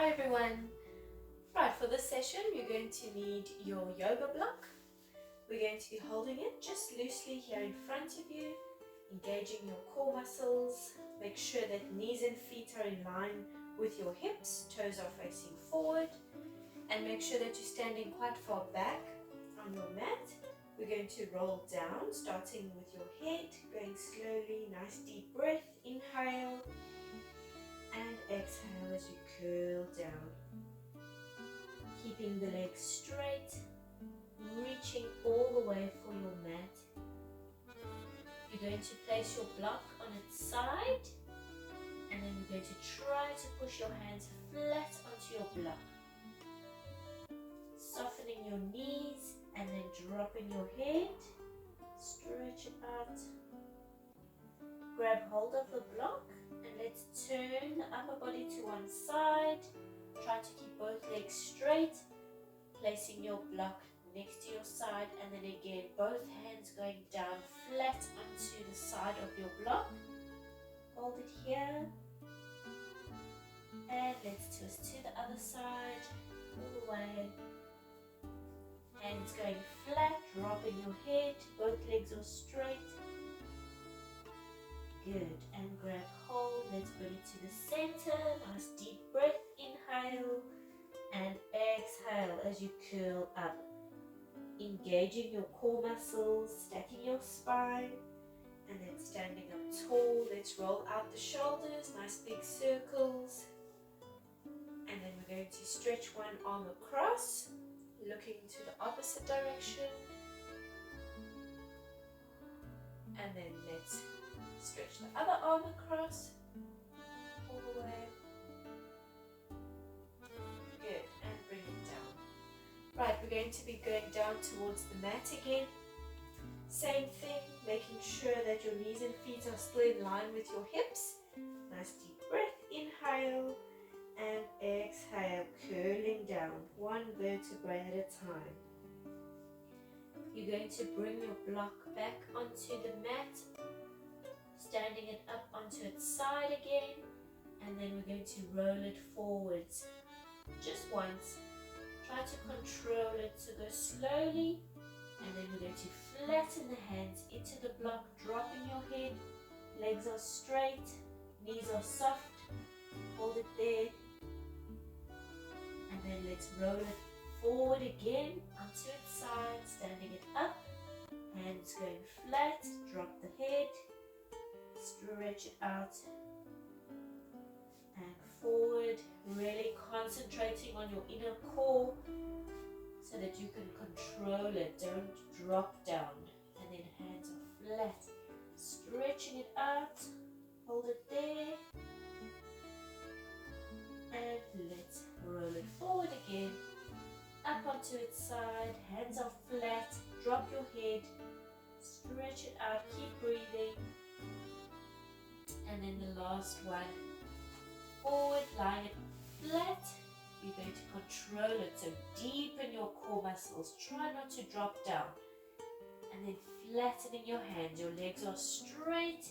Hi everyone. Right, for this session you're going to need your yoga block. We're going to be holding it just loosely here in front of you, engaging your core muscles. Make sure that knees and feet are in line with your hips, toes are facing forward, and make sure that you're standing quite far back on your mat. We're going to roll down, starting with your head, going slowly, nice deep breath, inhale, and exhale as you curl down. Keeping the legs straight, reaching all the way for your mat. You're going to place your block on its side, and then you're going to try to push your hands flat onto your block. Softening your knees and then dropping your head. Stretch it out. Grab hold of the block and let's turn the upper body to one side. Try to keep both legs straight, placing your block next to your side, and then again both hands going down flat onto the side of your block. Hold it here and let's twist to the other side, all the way. Hands going flat, dropping your head, both legs are straight. Good, and grab hold, let's bring it to the center, nice deep breath, inhale and exhale as you curl up. Engaging your core muscles, stacking your spine, and then standing up tall. Let's roll out the shoulders, nice big circles. And then we're going to stretch one arm across, looking to the opposite direction. And then let's stretch the other arm across, all the way. Good, and bring it down. Right, we're going to be going down towards the mat again. Same thing, making sure that your knees and feet are still in line with your hips. Nice deep breath, inhale and exhale, curling down, one vertebrae at a time. You're going to bring your block back onto the mat, standing it up onto its side again, and then we're going to roll it forwards just once. Try to control it, so go slowly, and then we're going to flatten the hands into the block, dropping your head, legs are straight, knees are soft, hold it there, and then let's roll it forward again onto its side, standing it up, hands going flat, drop the head, stretch it out and forward, really concentrating on your inner core so that you can control it. Don't drop down, and then hands are flat, stretching it out, hold it there, and let's roll it forward again, up onto its side, hands are flat, drop your head, stretch it out, keep breathing. And then the last one, forward, lying it flat. You're going to control it, so deepen your core muscles, try not to drop down. And then flattening your hands, your legs are straight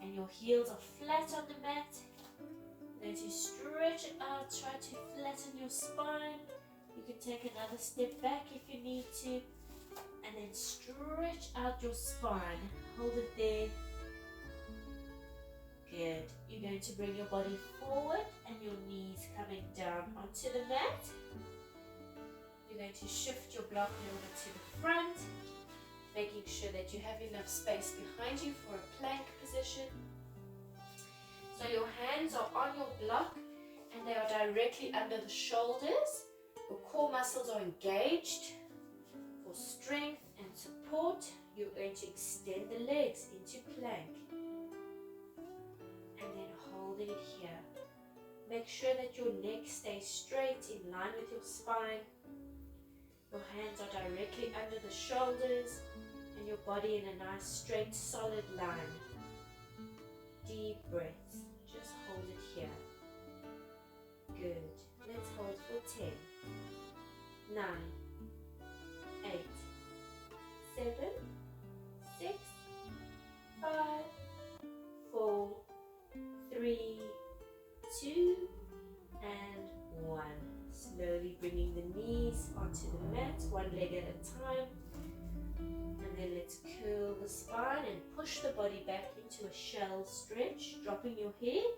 and your heels are flat on the mat. You're going to stretch it out, try to flatten your spine. You can take another step back if you need to, and then stretch out your spine, hold it there. Good. You're going to bring your body forward and your knees coming down onto the mat. You're going to shift your block a little bit to the front, making sure that you have enough space behind you for a plank position. So your hands are on your block and they are directly under the shoulders. Your core muscles are engaged. For strength and support, you're going to extend the legs into plank. And then holding it here. Make sure that your neck stays straight in line with your spine. Your hands are directly under the shoulders and your body in a nice straight solid line. Deep breaths. Just hold it here. Good. Let's hold for 10, 9, 8, 7, 6, 5, 4, 3, 2, and onto the mat, one leg at a time. And then let's curl the spine and push the body back into a shell stretch, dropping your head.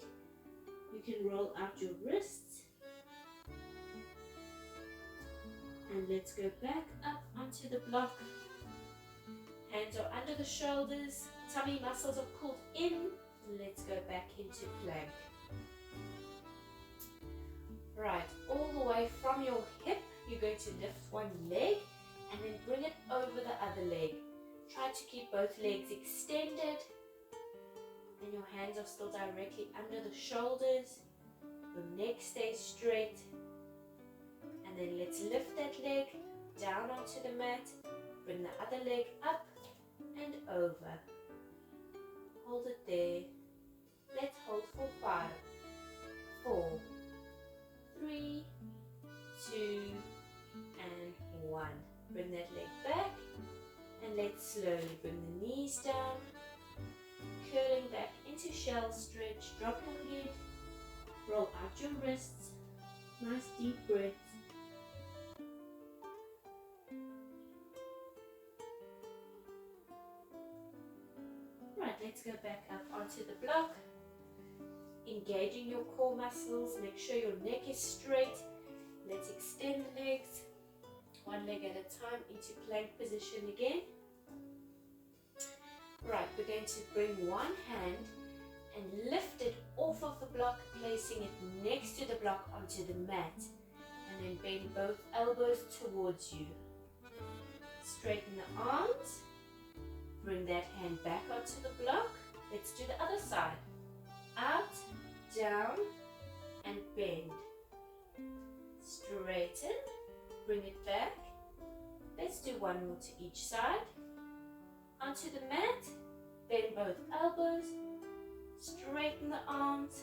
You can roll out your wrists. And let's go back up onto the block. Hands are under the shoulders, tummy muscles are pulled in. Let's go back into plank. Right, all the way from your hip, you're going to lift one leg and then bring it over the other leg. Try to keep both legs extended and your hands are still directly under the shoulders. Your neck stays straight. And then let's lift that leg down onto the mat. Bring the other leg up and over. Hold it there. Let's hold for 5, 4, 3, 2, and 1. Bring that leg back and let's slowly bring the knees down, curling back into shell stretch. Drop your head, roll out your wrists. Nice deep breaths. Right, let's go back up onto the block. Engaging your core muscles, make sure your neck is straight. Let's extend the legs, one leg at a time into plank position again. Right, we're going to bring one hand and lift it off of the block, placing it next to the block onto the mat. And then bend both elbows towards you. Straighten the arms. Bring that hand back onto the block. Let's do the other side. Out, down, and bend. Straighten, bring it back. Let's do one more to each side. Onto the mat, bend both elbows, straighten the arms,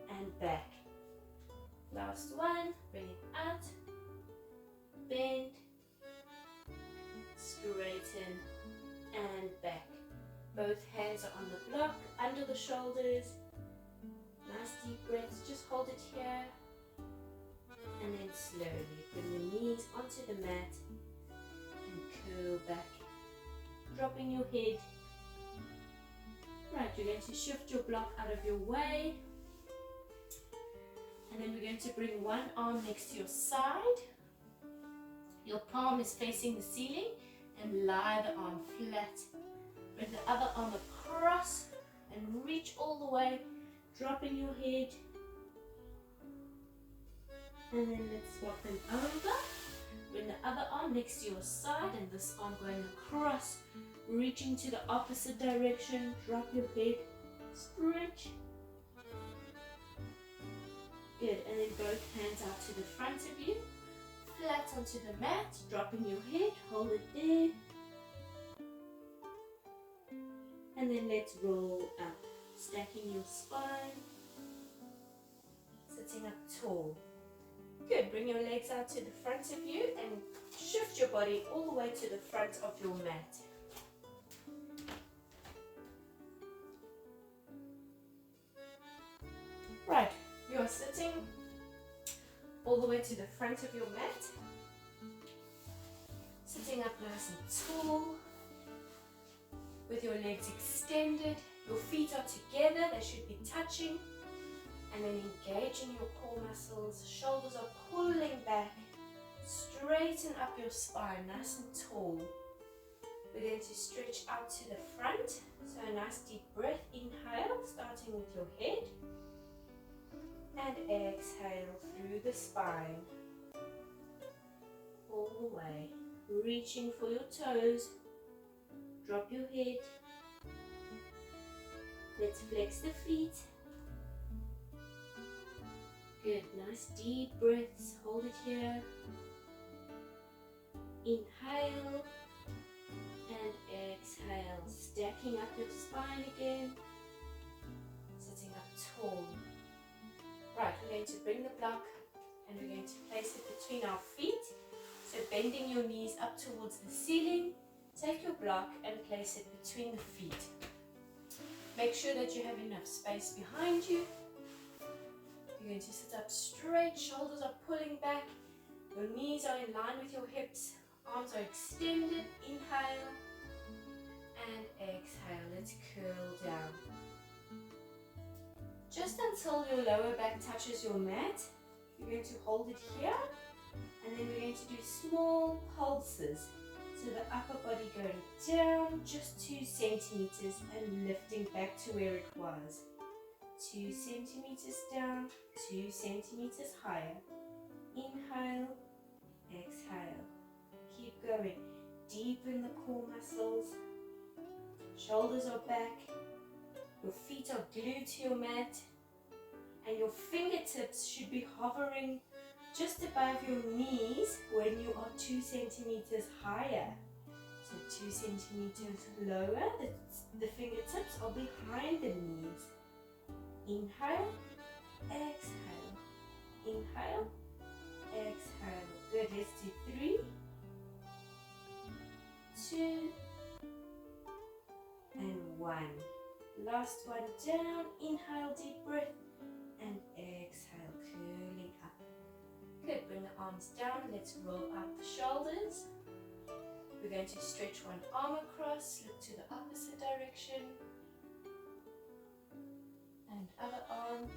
and back. Last one, bring it out, bend, straighten, and back. Both hands are on the block, under the shoulders. Nice deep breaths, just hold it here. And then slowly bring the knees onto the mat and curl back, dropping your head. Right, you're going to shift your block out of your way. And then we're going to bring one arm next to your side. Your palm is facing the ceiling and lie the arm flat. Bring the other arm across and reach all the way, dropping your head. And then let's swap them over. Bring the other arm next to your side and this arm going across, reaching to the opposite direction. Drop your head, stretch. Good, and then both hands out to the front of you, flat onto the mat, dropping your head, hold it there. And then let's roll up, stacking your spine, sitting up tall. Good, bring your legs out to the front of you and shift your body all the way to the front of your mat. Right, you are sitting all the way to the front of your mat, sitting up nice and tall, with your legs extended, your feet are together, they should be touching, and then engaging your core muscles, shoulders are pulling back, straighten up your spine, nice and tall. We're going to stretch out to the front, so a nice deep breath, inhale, starting with your head, and exhale through the spine, all the way, reaching for your toes. Drop your head. Let's flex the feet. Good, nice deep breaths. Hold it here. Inhale and exhale. Stacking up your spine again. Sitting up tall. Right, we're going to bring the block and we're going to place it between our feet. So bending your knees up towards the ceiling. Take your block and place it between the feet. Make sure that you have enough space behind you. You're going to sit up straight, shoulders are pulling back, Your knees are in line with your hips. Arms are extended. Inhale and exhale. Let's curl down. Just until your lower back touches your mat. You're going to hold it here. And then we're going to do small pulses. So the upper body going down just 2 centimeters and lifting back to where it was. 2 centimeters down, 2 centimeters higher. Inhale, exhale. Keep going. Deepen the core muscles. Shoulders are back. Your feet are glued to your mat. And your fingertips should be hovering just above your knees when you are 2 centimeters higher. So 2 centimeters lower, the fingertips are behind the knees. Inhale, exhale. Inhale, exhale. Good, let's do 3, 2, and 1. Last one down. Inhale, deep breath, and exhale, curling up. Good, bring the arms down. Let's roll up the shoulders. We're going to stretch one arm across, look to the opposite direction. And other arm.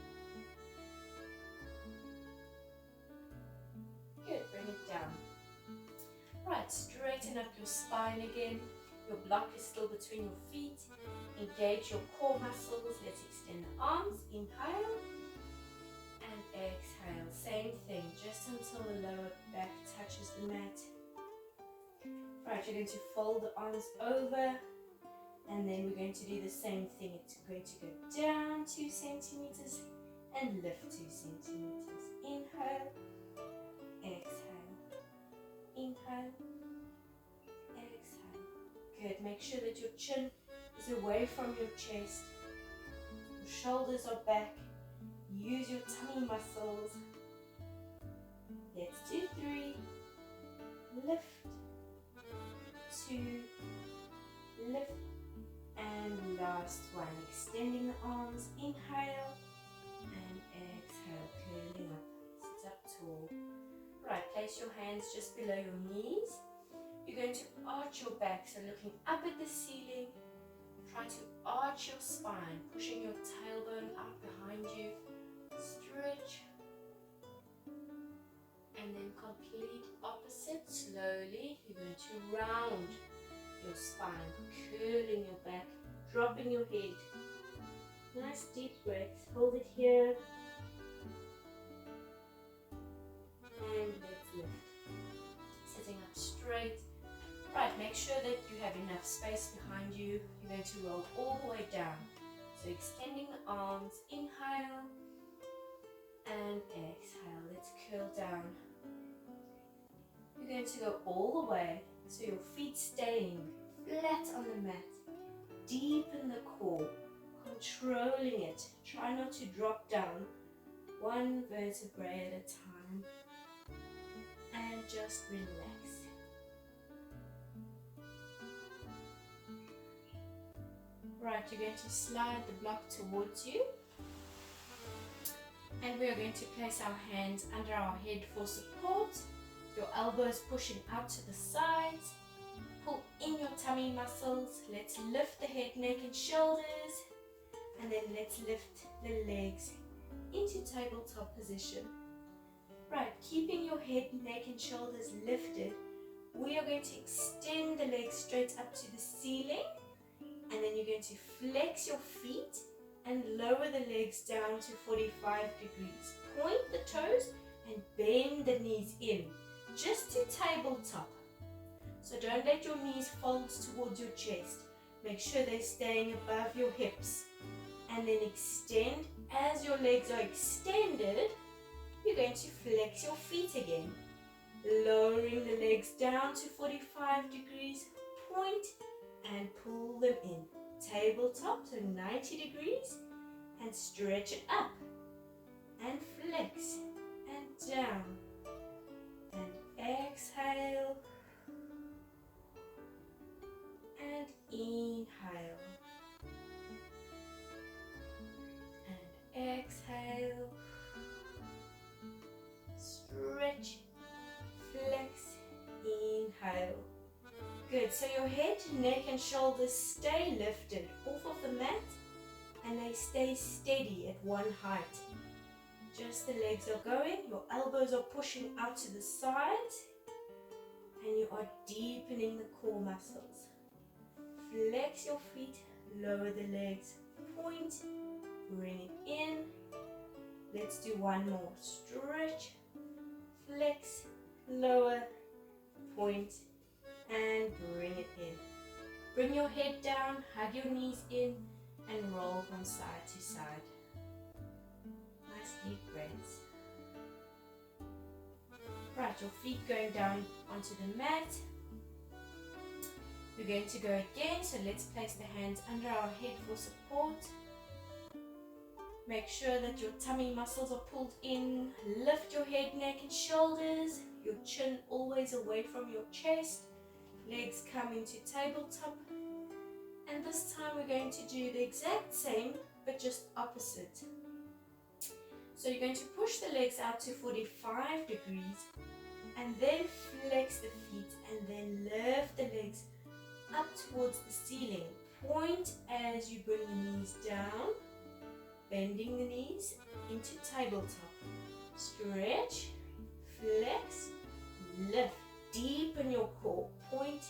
Good, bring it down. Right, straighten up your spine again. Your block is still between your feet. Engage your core muscles. Let's extend the arms. Inhale. And exhale. Same thing, just until the lower back touches the mat. Right, you're going to fold the arms over. And then we're going to do the same thing. It's going to go down 2 centimeters and lift 2 centimeters. Inhale. Exhale. Inhale. Exhale. Good. Make sure that your chin is away from your chest. Your shoulders are back. Use your tummy muscles. Let's do 3. Lift. 2. Lift. And last one. Extending the arms. Inhale. And exhale. Curling up. Sit up tall. Right. Place your hands just below your knees. You're going to arch your back. So looking up at the ceiling. Try to arch your spine. Pushing your tailbone up behind you. Stretch. And then complete opposite. Slowly, you're going to round your spine, curling your back, dropping your head. Nice deep breaths. Hold it here. And let's lift. Sitting up straight. Right, make sure that you have enough space behind you. You're going to roll all the way down. So extending the arms. Inhale. And exhale. Let's curl down. You're going to go all the way, so your feet staying flat on the mat. Deepen the core, controlling it. Try not to drop down, one vertebrae at a time. And just relax. Right, you're going to slide the block towards you. And we are going to place our hands under our head for support. Your elbows pushing out to the sides. Pull in your tummy muscles. Let's lift the head, neck and shoulders. And then let's lift the legs into tabletop position. Right, keeping your head, neck and shoulders lifted, we are going to extend the legs straight up to the ceiling. And then you're going to flex your feet and lower the legs down to 45 degrees. Point the toes and bend the knees in, just to tabletop. So don't let your knees fold towards your chest. Make sure they're staying above your hips. And then extend. As your legs are extended, you're going to flex your feet again. Lowering the legs down to 45 degrees. Point and pull them in. Tabletop, so 90 degrees. And stretch it up. And flex. And down. And exhale. And inhale. And exhale. Stretch. so your head, neck and shoulders stay lifted off of the mat and they stay steady at one height. Just the legs are going, your elbows are pushing out to the sides and you are deepening the core muscles. Flex your feet, lower the legs, point, bring it in. Let's do one more. Stretch, flex, lower, point, and bring it in. Bring your head down, hug your knees in, and roll from side to side. Nice deep breaths. Right, your feet going down onto the mat. We're going to go again, so let's place the hands under our head for support. Make sure that your tummy muscles are pulled in. Lift your head, neck and shoulders. Your chin always away from your chest. Legs come into tabletop. And this time we're going to do the exact same, but just opposite. So you're going to push the legs out to 45 degrees. And then flex the feet. And then lift the legs up towards the ceiling. Point as you bring the knees down. Bending the knees into tabletop. Stretch, flex, lift. Deepen your core. Point,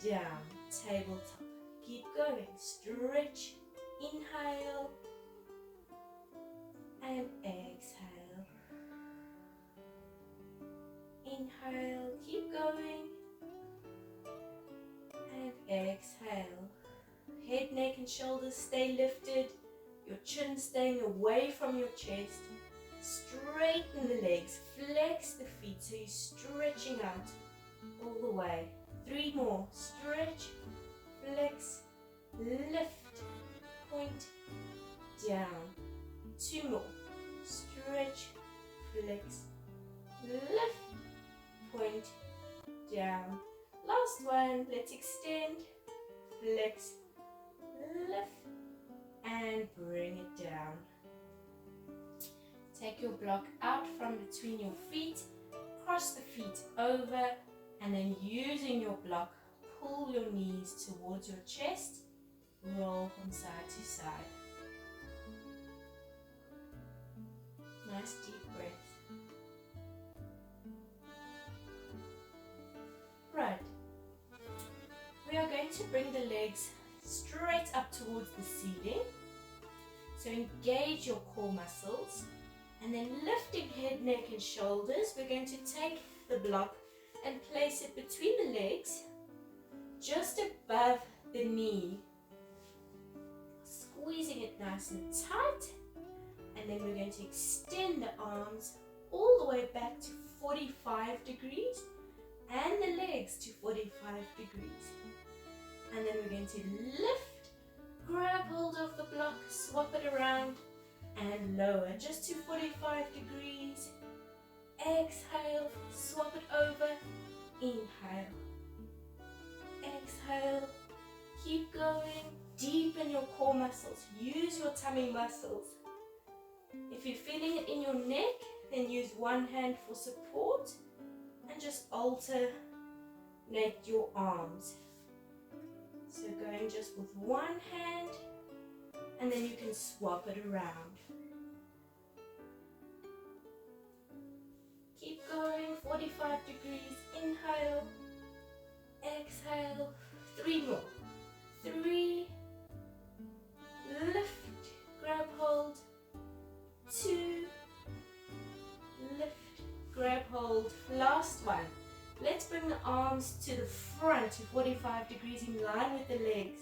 down, tabletop. Keep going. Stretch, inhale, and exhale. Inhale, keep going, and exhale. Head, neck, and shoulders stay lifted. Your chin staying away from your chest. Straighten the legs, flex the feet so you're stretching out all the way. 3 more. Stretch, flex, lift, point, down. 2 more. Stretch, flex, lift, point, down. Last one. Let's extend, flex, lift, and bring it down. Take your block out from between your feet, cross the feet over, and then using your block, pull your knees towards your chest, roll from side to side. Nice deep breath. Right. We are going to bring the legs straight up towards the ceiling. So engage your core muscles and then lifting head, neck and shoulders, we're going to take the block and place it between the legs, just above the knee, squeezing it nice and tight, and then we're going to extend the arms all the way back to 45 degrees and the legs to 45 degrees. And then we're going to lift, grab hold of the block, swap it around and lower just to 45 degrees. Exhale, swap it over, inhale, exhale, keep going, deepen your core muscles, use your tummy muscles. If you're feeling it in your neck, then use one hand for support and just alternate your arms. So going just with one hand, and then you can swap it around. Keep going, 45 degrees, inhale, exhale, 3 more. 3, lift, grab hold, 2, lift, grab hold, last one. Let's bring the arms to the front to 45 degrees in line with the legs.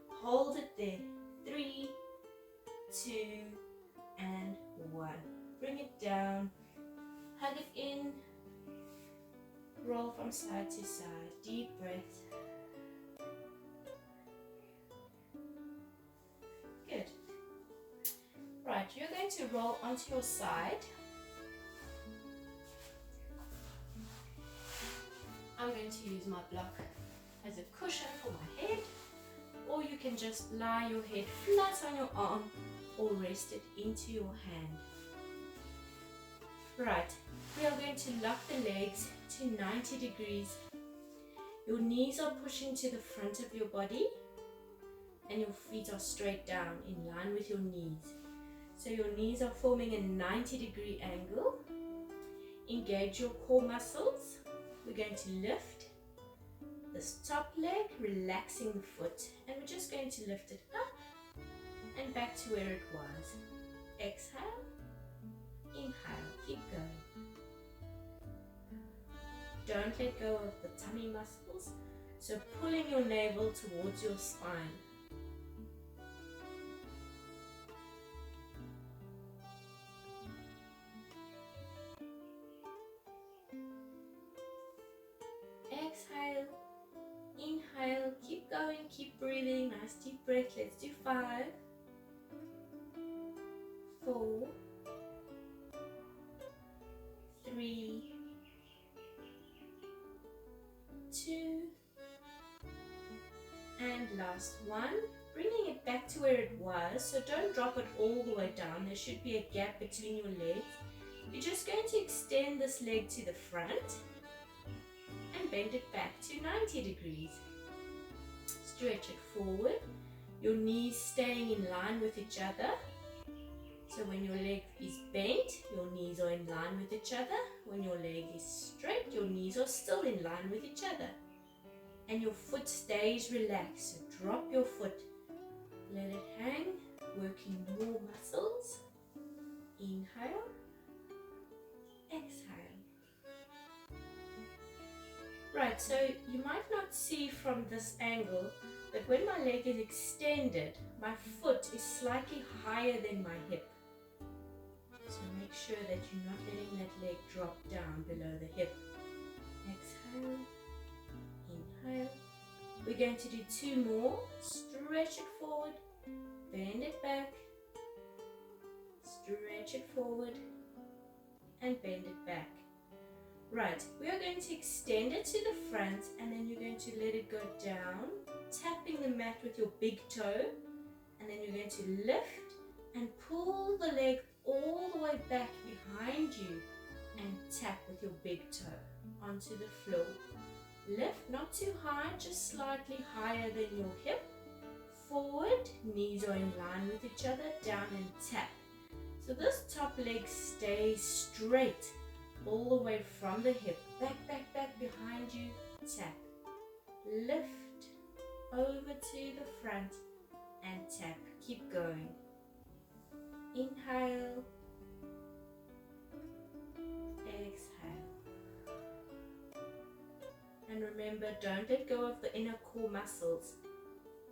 Hold it there. 3, 2, and 1. Bring it down. Hug it in. Roll from side to side. Deep breath. Good. Right, you're going to roll onto your side. I'm going to use my block as a cushion for my head, or you can just lie your head flat on your arm or rest it into your hand. Right, we are going to lock the legs to 90 degrees. Your knees are pushing to the front of your body and your feet are straight down in line with your knees. So your knees are forming a 90-degree angle. Engage your core muscles. We're going to lift this top leg, relaxing the foot, and we're just going to lift it up and back to where it was. Exhale, inhale, keep going. Don't let go of the tummy muscles, so pulling your navel towards your spine. Exhale, inhale, keep going, keep breathing, nice deep breath. Let's do 5, 4, 3, 2, and last one. Bringing it back to where it was, so don't drop it all the way down. There should be a gap between your legs. You're just going to extend this leg to the front and bend it back to 90 degrees. Stretch it forward, your knees staying in line with each other. So when your leg is bent, your knees are in line with each other. When your leg is straight, your knees are still in line with each other. And your foot stays relaxed, so drop your foot. Let it hang, working more muscles. Inhale, exhale. Right, so you might not see from this angle, but when my leg is extended, my foot is slightly higher than my hip. So make sure that you're not letting that leg drop down below the hip. Exhale, inhale. We're going to do 2 more. Stretch it forward, bend it back, stretch it forward, and bend it back. Right, we are going to extend it to the front, and then you're going to let it go down, tapping the mat with your big toe, and then you're going to lift and pull the leg all the way back behind you and tap with your big toe onto the floor. Lift, not too high, just slightly higher than your hip. Forward, knees are in line with each other, down and tap. So this top leg stays straight all the way from the hip, back, back, back behind you, tap. Lift over to the front and tap. Keep going. Inhale, exhale. And remember, don't let go of the inner core muscles.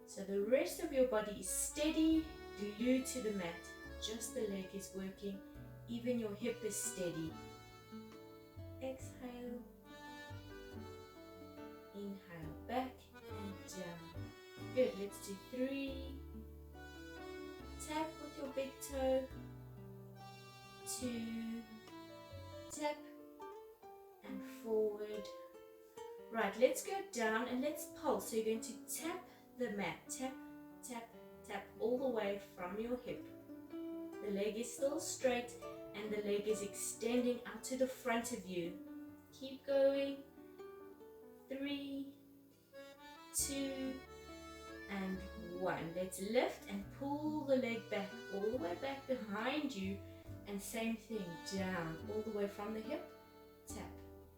So the rest of your body is steady, glued to the mat. Just the leg is working, even your hip is steady. Exhale, inhale, back and down. Good, let's do 3. Tap with your big toe. 2, tap and forward. Right, let's go down and let's pulse. So you're going to tap the mat, tap, tap, tap all the way from your hip. The leg is still straight and the leg is extending out to the front of you. Keep going. 3, 2, and 1. Let's lift and pull the leg back, all the way back behind you. And same thing, down, all the way from the hip. Tap,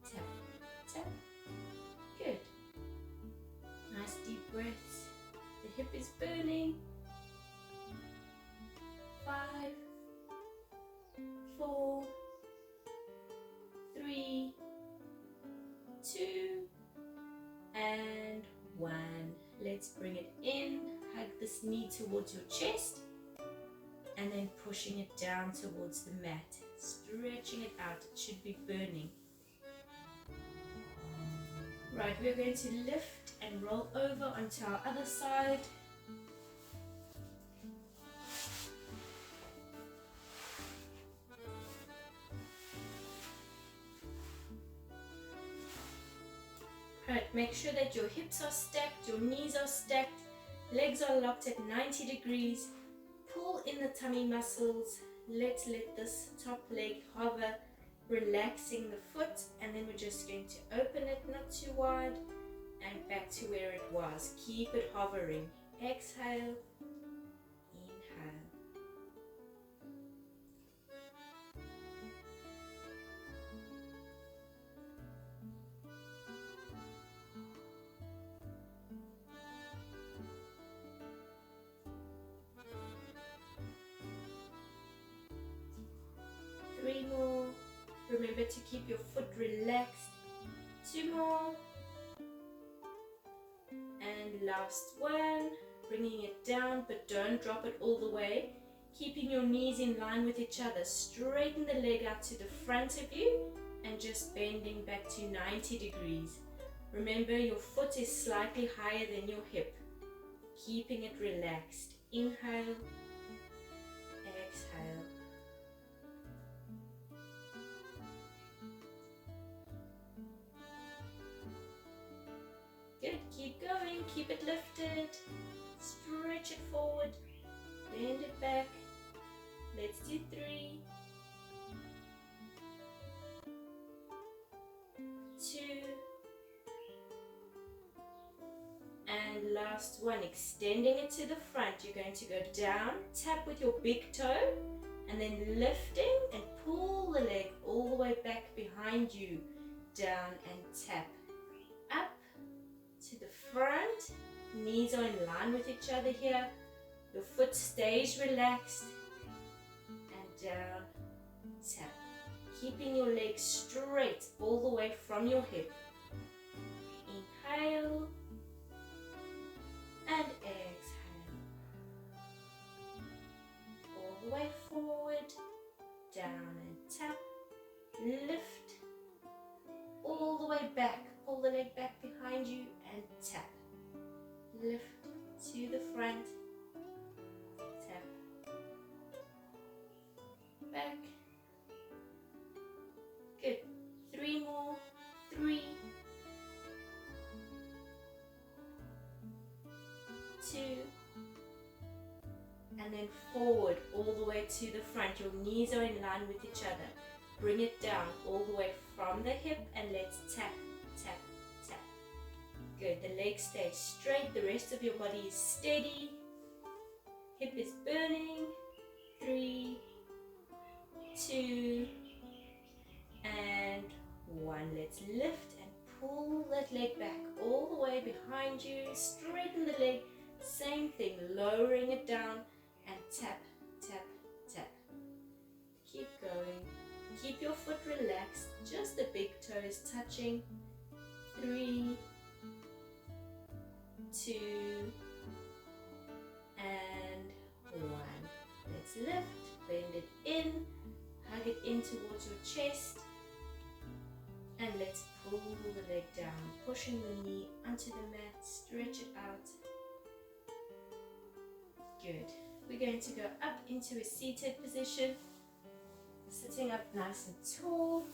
tap, tap. Good. Nice deep breaths. The hip is burning. 5, 4, 3, 2, and 1. Let's bring it in. Hug this knee towards your chest. And then pushing it down towards the mat. Stretching it out. It should be burning. Right, we're going to lift and roll over onto our other side. Right, make sure that your hips are stacked, your knees are stacked, legs are locked at 90 degrees. Pull in the tummy muscles. Let's let this top leg hover, relaxing the foot, and then we're just going to open it not too wide and back to where it was. Keep it hovering. Exhale, inhale. 3 more. Remember to keep your foot relaxed. 2 more. And last one. Bringing it down, but don't drop it all the way. Keeping your knees in line with each other. Straighten the leg out to the front of you and just bending back to 90 degrees. Remember, your foot is slightly higher than your hip. Keeping it relaxed. Inhale, exhale. Good, keep going, keep it lifted. Stretch it forward, bend it back. Let's do 3, 2, and last one. Extending it to the front. You're going to go down, tap with your big toe, and then lifting and pull the leg all the way back behind you. Down and tap. Up to the front. Knees are in line with each other here. Your foot stays relaxed. And down, tap. Keeping your legs straight all the way from your hip. Inhale. And exhale. All the way forward. Down and tap. Lift. All the way back. Pull the leg back behind you and tap. Lift to the front, tap, back. Good. 3 more. 3, 2, and then forward all the way to the front. Your knees are in line with each other. Bring it down all the way from the hip and let's tap, tap, tap. Good, the legs stay straight, the rest of your body is steady. Hip is burning. 3, 2, and 1. Let's lift and pull that leg back all the way behind you. Straighten the leg. Same thing, lowering it down and tap, tap, tap. Keep going. Keep your foot relaxed. Just the big toes touching. 3, 2, and 1. Let's lift, bend it in, hug it in towards your chest, and let's pull the leg down, pushing the knee onto the mat, stretch it out. Good. We're going to go up into a seated position, sitting up nice and tall.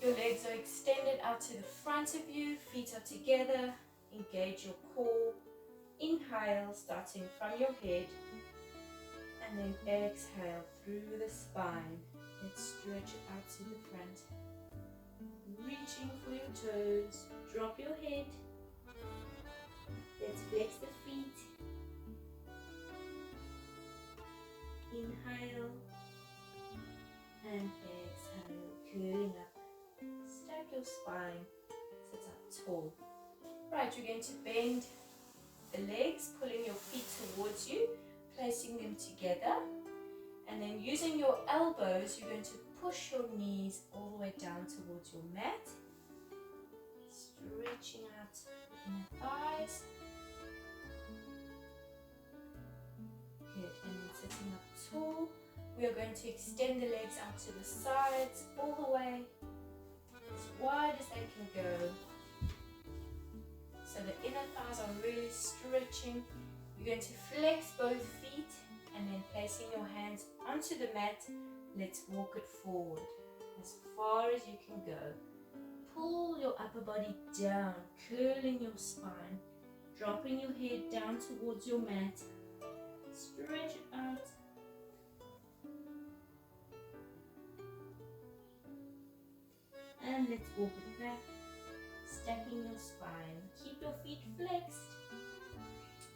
Your legs are extended out to the front of you, feet are together. Engage your core. Inhale, starting from your head, and then exhale through the spine. Let's stretch it out to the front. Reaching for your toes. Drop your head. Let's flex the feet. Inhale and exhale, curling up. Stack your spine. Sit up tall. Right, you're going to bend the legs, pulling your feet towards you, placing them together, and then using your elbows, you're going to push your knees all the way down towards your mat, stretching out the inner thighs. Good, and then sitting up tall, we are going to extend the legs out to the sides, all the way, as wide as they can go. So the inner thighs are really stretching. You're going to flex both feet and then placing your hands onto the mat, let's walk it forward as far as you can go. Pull your upper body down, curling your spine, dropping your head down towards your mat. Stretch it out. And let's walk it back. stacking your spine. Keep your feet flexed.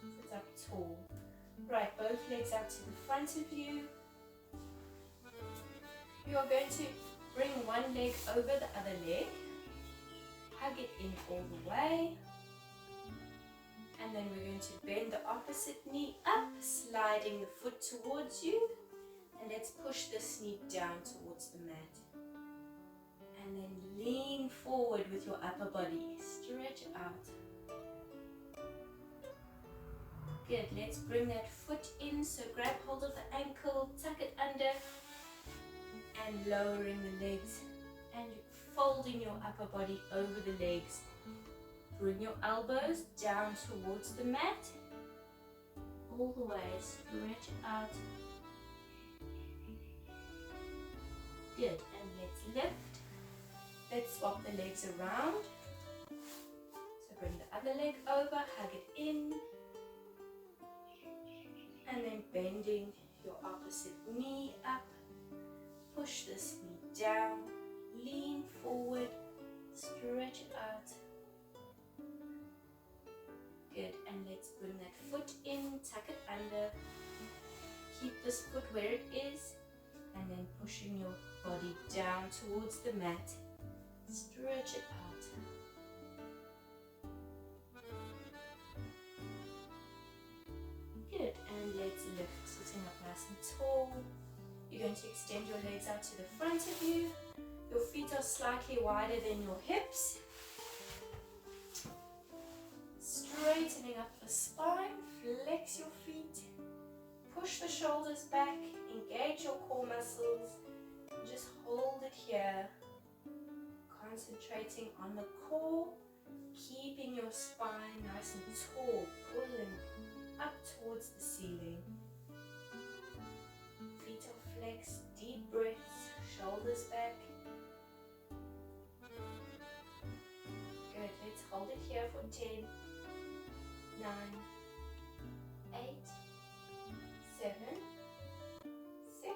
Sit up tall. Right, both legs out to the front of you. You are going to bring one leg over the other leg. Hug it in all the way. And then we're going to bend the opposite knee up, sliding the foot towards you. And let's push this knee down towards the mat. And then lean forward with your upper body. Stretch out. Good, let's bring that foot in. So grab hold of the ankle, tuck it under, and lowering the legs. And folding your upper body over the legs. Bring your elbows down towards the mat. All the way, stretch out. Good, and let's lift. Let's swap the legs around. So bring the other leg over, hug it in. And then bending your opposite knee up. Push this knee down. Lean forward. Stretch out. Good, and let's bring that foot in, tuck it under. Keep this foot where it is. And then pushing your body down towards the mat. Stretch it out. Good, and let's lift, sitting up nice and tall. You're going to extend your legs out to the front of you. Your feet are slightly wider than your hips. Straightening up the spine, flex your feet. Push the shoulders back, engage your core muscles. And just hold it here. Concentrating on the core, keeping your spine nice and tall, pulling up towards the ceiling. Feet are flexed, deep breaths, shoulders back. Good, let's hold it here for 10, 9, 8, 7, 6,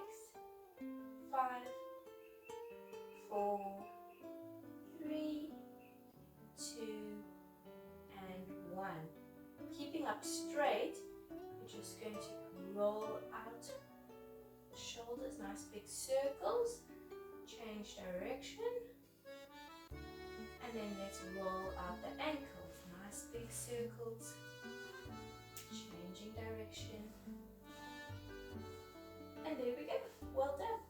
5, 4, 3, 2, and 1. Keeping up straight, you're just going to roll out the shoulders, nice big circles. Change direction. And then let's roll out the ankles, nice big circles. Changing direction. And there we go. Well done.